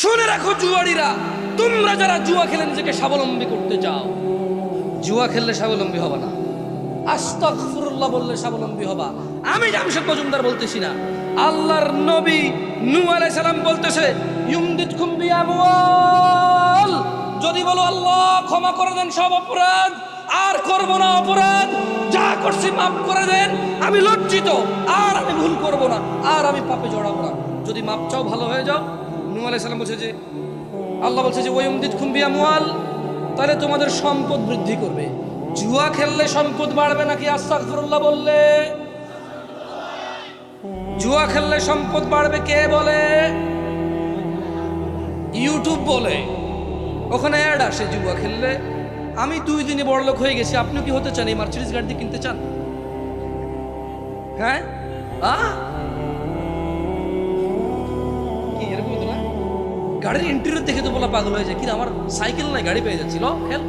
শুনে রাখো জুয়ারিরা, তোমরা যারা জুয়া খেলে নিজেকে স্বাবলম্বী করতে চাও, জুয়া খেললে স্বাবলম্বী হবা না, আস্তাগফিরুল্লাহ বললে স্বাবলম্বী হবা। আমি জামশেদ মজুমদার বলতেছি না, আল্লাহর নবী নূহ আলাইহিস সালাম বলতেছে ইউমদিদকুম বিআমওয়াল, যদি বলো আল্লাহ ক্ষমা করে দেন সব অপরাধ, আর করব না অপরাধ, যা করছি মাফ করে দেন, আমি লজ্জিত, আর আমি ভুল করব না, আর আমি পাপে জড়াবো না। যদি মাপ চাও ভালো হয়ে যাও। নূহ আলাইহিস সালাম বলছে যে, আল্লাহ বলছে যে ওয়ায়ুমদিদকুম বিআমওয়াল, তাহলে তোমাদের সম্পদ বৃদ্ধি করবে। জুয়া খেললে সম্পদ বাড়বে নাকি আস্তাগফিরুল্লাহ বললে? জুয়া খেললে সম্পদ বাড়বে কে বলে? ইউটিউব বলে, ওখানে অ্যাড আসে জুয়া খেললে আমি 2 দিনে বড়লোক হয়ে গেছি, আপনি কি হতে চান? এই মার্সিডিজ গাড়ি কিনতে চান? হ্যাঁ কি এরকম হতো না? গাড়ির ইন্টেরিয়র দেখে তো বলা পাগল হয়ে যায়, কিন্তু আমার সাইকেল নাই গাড়ি পেয়ে যাচ্ছিল, খেল